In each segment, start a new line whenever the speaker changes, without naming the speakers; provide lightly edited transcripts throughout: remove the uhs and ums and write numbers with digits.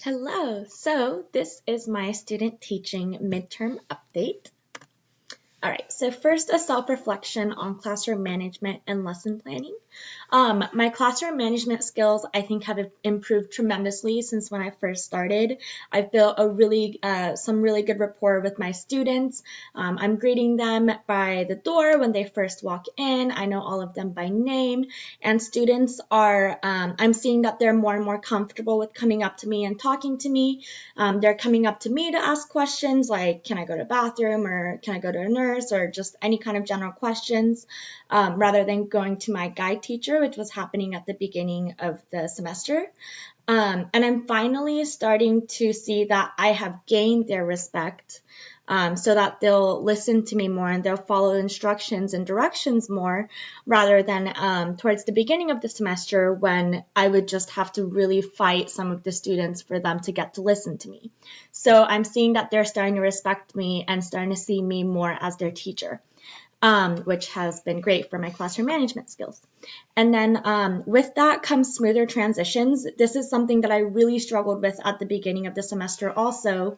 Hello, so this is my student teaching midterm update. All right, so first a self-reflection on classroom management and lesson planning. My classroom management skills, I think, have improved tremendously since when I first started. I've built some really good rapport with my students. I'm greeting them by the door when they first walk in. I know all of them by name, and students are, I'm seeing that they're more and more comfortable with coming up to me and talking to me. They're coming up to me to ask questions like, can I go to the bathroom, or can I go to a nurse, or just any kind of general questions, rather than going to my guide teacher, which was happening at the beginning of the semester. And I'm finally starting to see that I have gained their respect, so that they'll listen to me more and they'll follow instructions and directions more, rather than towards the beginning of the semester when I would just have to really fight some of the students for them to get to listen to me. So I'm seeing that they're starting to respect me and starting to see me more as their teacher, which has been great for my classroom management skills. And then with that comes smoother transitions. This is something that I really struggled with at the beginning of the semester also.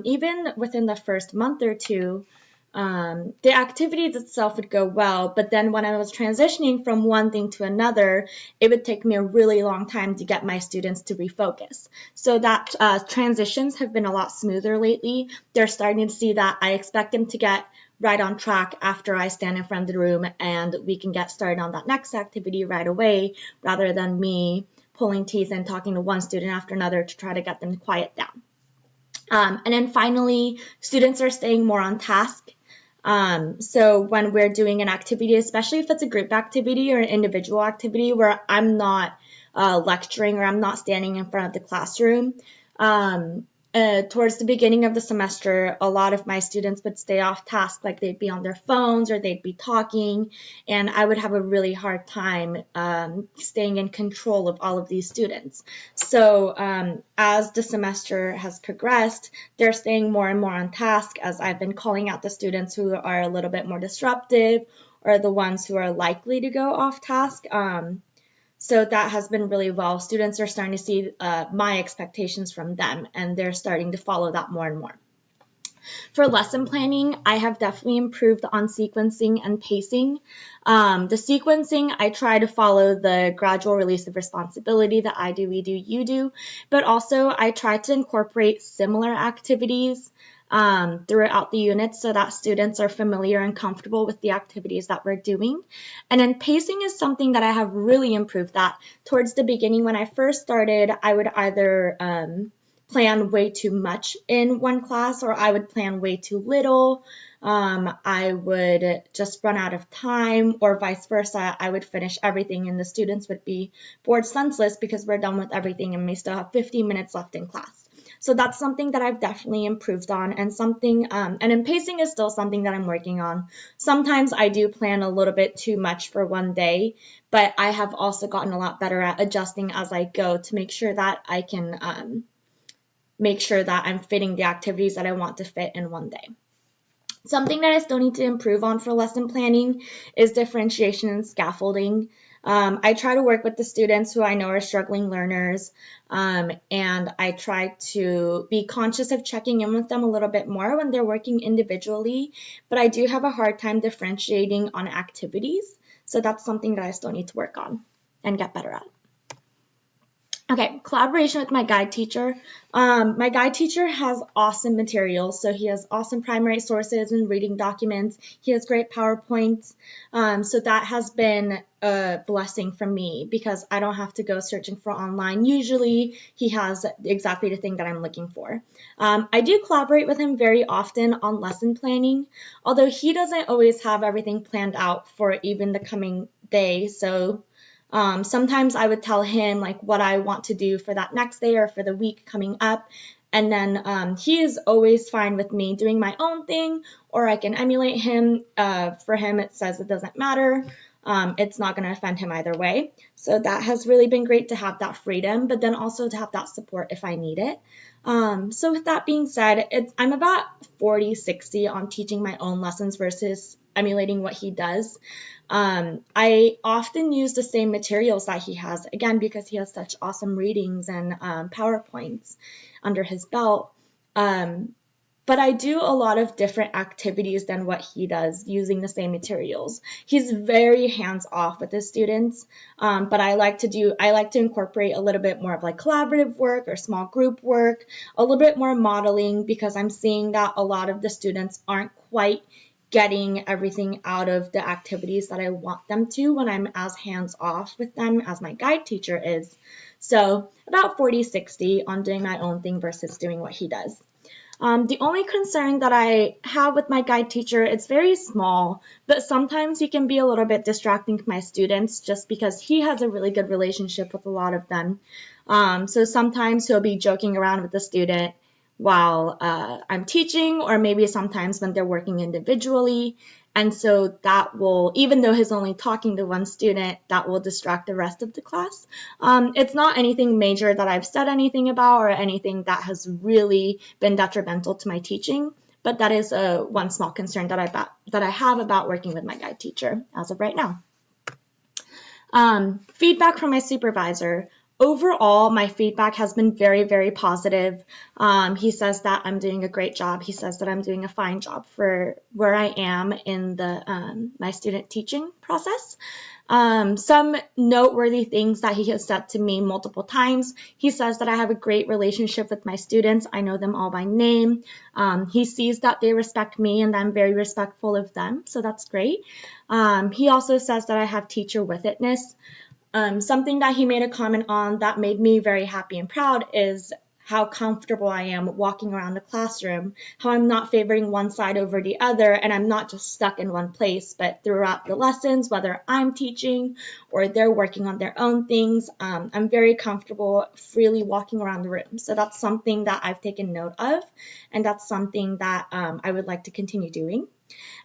Even within the first month or two, the activities itself would go well, but then when I was transitioning from one thing to another, it would take me a really long time to get my students to refocus. So that transitions have been a lot smoother lately. They're starting to see that I expect them to get right on track after I stand in front of the room, and we can get started on that next activity right away, rather than me pulling teeth and talking to one student after another to try to get them to quiet down. And then finally, students are staying more on task. So when we're doing an activity, especially if it's a group activity or an individual activity where I'm not lecturing or I'm not standing in front of the classroom, towards the beginning of the semester, a lot of my students would stay off task, like they'd be on their phones or they'd be talking, and I would have a really hard time staying in control of all of these students. So as the semester has progressed, they're staying more and more on task, as I've been calling out the students who are a little bit more disruptive or the ones who are likely to go off task. So that has been really well. Students are starting to see my expectations from them, and they're starting to follow that more and more. For lesson planning, I have definitely improved on sequencing and pacing. The sequencing, I try to follow the gradual release of responsibility that I do, we do, you do, but also I try to incorporate similar activities throughout the units so that students are familiar and comfortable with the activities that we're doing. And then pacing is something that I have really improved that. Towards the beginning, when I first started, I would either plan way too much in one class, or I would plan way too little. I would just run out of time, or vice versa. I would finish everything and the students would be bored senseless because we're done with everything and we still have 15 minutes left in class. So that's something that I've definitely improved on, and then pacing is still something that I'm working on. Sometimes I do plan a little bit too much for one day, but I have also gotten a lot better at adjusting as I go to make sure that I can make sure that I'm fitting the activities that I want to fit in one day. Something that I still need to improve on for lesson planning is differentiation and scaffolding. I try to work with the students who I know are struggling learners, and I try to be conscious of checking in with them a little bit more when they're working individually, but I do have a hard time differentiating on activities, so that's something that I still need to work on and get better at. Okay, collaboration with my guide teacher. My guide teacher has awesome materials. So he has awesome primary sources and reading documents. He has great PowerPoints. So that has been a blessing for me because I don't have to go searching for online. Usually he has exactly the thing that I'm looking for. I do collaborate with him very often on lesson planning, although he doesn't always have everything planned out for even the coming day. So sometimes I would tell him like what I want to do for that next day or for the week coming up. And then he is always fine with me doing my own thing, or I can emulate him. For him, it says it doesn't matter. It's not going to offend him either way. So that has really been great to have that freedom, but then also to have that support if I need it. So with that being said, I'm about 40-60 on teaching my own lessons versus emulating what he does. I often use the same materials that he has, again, because he has such awesome readings and PowerPoints under his belt. But I do a lot of different activities than what he does using the same materials. He's very hands-off with his students, but I like to incorporate a little bit more of like collaborative work or small group work, a little bit more modeling, because I'm seeing that a lot of the students aren't quite getting everything out of the activities that I want them to when I'm as hands-off with them as my guide teacher is. So about 40-60 on doing my own thing versus doing what he does. The only concern that I have with my guide teacher, it's very small, but sometimes he can be a little bit distracting to my students just because he has a really good relationship with a lot of them. So sometimes he'll be joking around with the student while I'm teaching, or maybe sometimes when they're working individually. And so that will, even though he's only talking to one student, that will distract the rest of the class. It's not anything major that I've said anything about or anything that has really been detrimental to my teaching, but that is one small concern that I have about working with my guide teacher as of right now. Feedback from my supervisor. Overall, my feedback has been very, very positive. He says that I'm doing a great job. He says that I'm doing a fine job for where I am in the my student teaching process. Some noteworthy things that he has said to me multiple times. He says that I have a great relationship with my students. I know them all by name. He sees that they respect me and I'm very respectful of them, so that's great. He also says that I have teacher with itness. Something that he made a comment on that made me very happy and proud is how comfortable I am walking around the classroom, how I'm not favoring one side over the other, and I'm not just stuck in one place, but throughout the lessons, whether I'm teaching or they're working on their own things, I'm very comfortable freely walking around the room. So that's something that I've taken note of, and that's something that I would like to continue doing.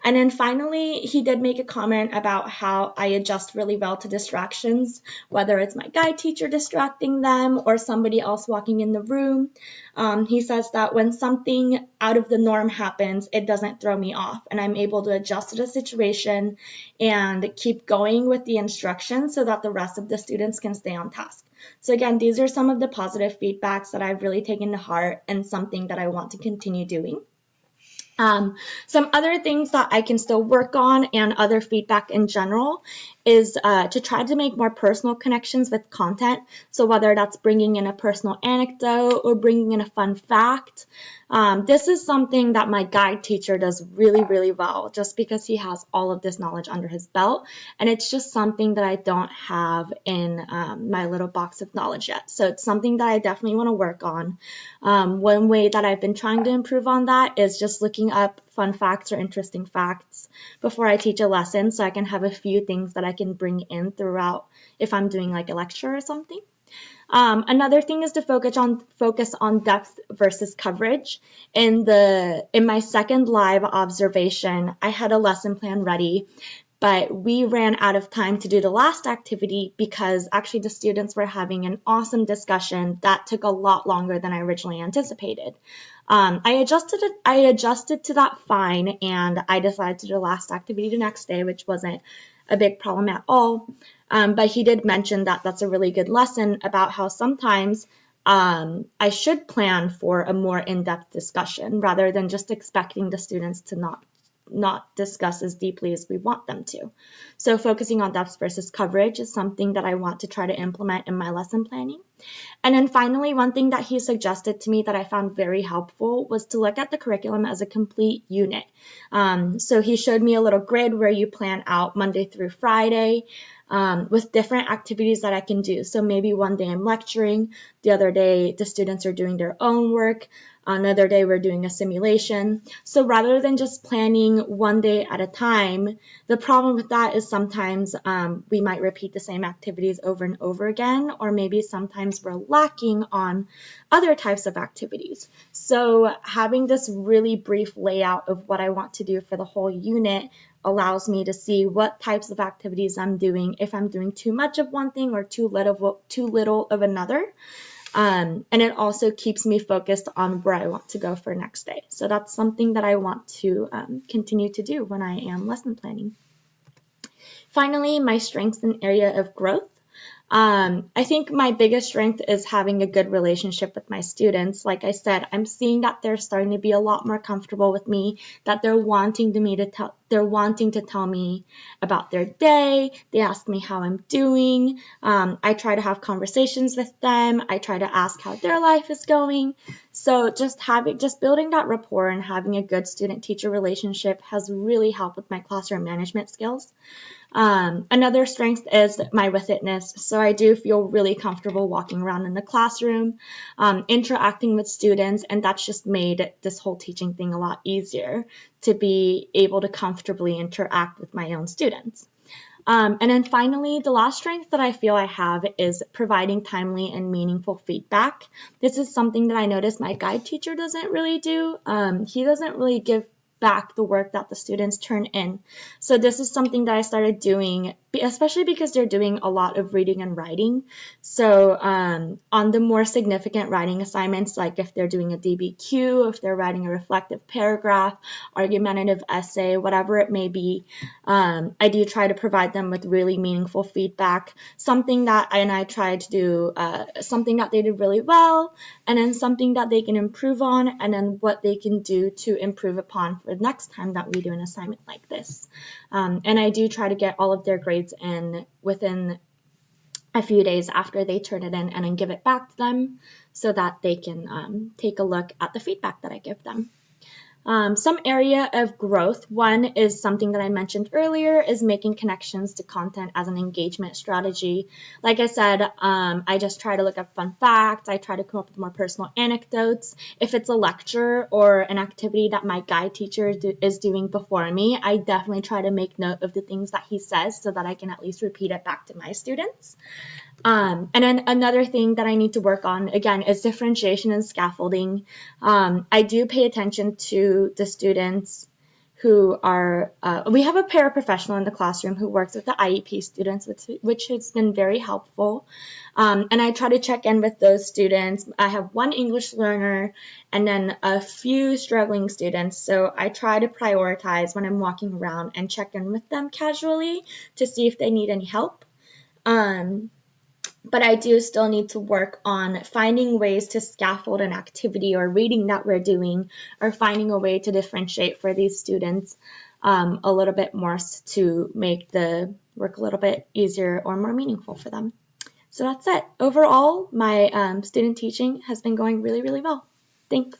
And then finally, he did make a comment about how I adjust really well to distractions, whether it's my guide teacher distracting them or somebody else walking in the room. He says that when something out of the norm happens, it doesn't throw me off, and I'm able to adjust to the situation and keep going with the instructions so that the rest of the students can stay on task. So again, these are some of the positive feedbacks that I've really taken to heart and something that I want to continue doing. Some other things that I can still work on and other feedback in general is to try to make more personal connections with content. So whether that's bringing in a personal anecdote or bringing in a fun fact, this is something that my guide teacher does really, really well just because he has all of this knowledge under his belt. And it's just something that I don't have in my little box of knowledge yet. So it's something that I definitely want to work on. One way that I've been trying to improve on that is just looking up fun facts or interesting facts before I teach a lesson so I can have a few things that I can bring in throughout if I'm doing like a lecture or something. Another thing is to focus on depth versus coverage. In my second live observation, I had a lesson plan ready, but we ran out of time to do the last activity because actually the students were having an awesome discussion that took a lot longer than I originally anticipated. I adjusted to that fine, and I decided to do the last activity the next day, which wasn't a big problem at all. But he did mention that that's a really good lesson about how sometimes I should plan for a more in-depth discussion rather than just expecting the students to not discuss as deeply as we want them to. So focusing on depth versus coverage is something that I want to try to implement in my lesson planning. And then finally, one thing that he suggested to me that I found very helpful was to look at the curriculum as a complete unit. So he showed me a little grid where you plan out Monday through Friday with different activities that I can do. So maybe one day I'm lecturing, the other day the students are doing their own work, another day we're doing a simulation. So rather than just planning one day at a time, the problem with that is sometimes we might repeat the same activities over and over again, or maybe sometimes we're lacking on other types of activities. So having this really brief layout of what I want to do for the whole unit allows me to see what types of activities I'm doing, if I'm doing too much of one thing or too little of another. And it also keeps me focused on where I want to go for next day. So that's something that I want to continue to do when I am lesson planning. Finally, my strengths and area of growth. I think my biggest strength is having a good relationship with my students. Like I said, I'm seeing that they're starting to be a lot more comfortable with me, that they're wanting to tell me about their day. They ask me how I'm doing. I try to have conversations with them. I try to ask how their life is going. So just building that rapport and having a good student-teacher relationship has really helped with my classroom management skills. Another strength is my withitness. So I do feel really comfortable walking around in the classroom, interacting with students, and that's just made this whole teaching thing a lot easier to be able to comfortably interact with my own students. And then finally, the last strength that I feel I have is providing timely and meaningful feedback. This is something that I noticed my guide teacher doesn't really do. He doesn't really give back the work that the students turn in. So this is something that I started doing, especially because they're doing a lot of reading and writing. So on the more significant writing assignments, like if they're doing a DBQ, if they're writing a reflective paragraph, argumentative essay, whatever it may be, I do try to provide them with really meaningful feedback, something that I try to do something that they did really well, and then something that they can improve on, and then what they can do to improve upon for the next time that we do an assignment like this. And I do try to get all of their grades in within a few days after they turn it in, and then give it back to them so that they can take a look at the feedback that I give them. Some area of growth. One is something that I mentioned earlier, is making connections to content as an engagement strategy. Like I said, I just try to look up fun facts. I try to come up with more personal anecdotes. If it's a lecture or an activity that my guide teacher is doing before me, I definitely try to make note of the things that he says so that I can at least repeat it back to my students. And then another thing that I need to work on, again, is differentiation and scaffolding. I do pay attention to the students who are, we have a paraprofessional in the classroom who works with the IEP students, which has been very helpful. And I try to check in with those students. I have one English learner and then a few struggling students. So I try to prioritize when I'm walking around and check in with them casually to see if they need any help. But I do still need to work on finding ways to scaffold an activity or reading that we're doing, or finding a way to differentiate for these students a little bit more to make the work a little bit easier or more meaningful for them. So that's it. Overall, my student teaching has been going really, really well. Thanks.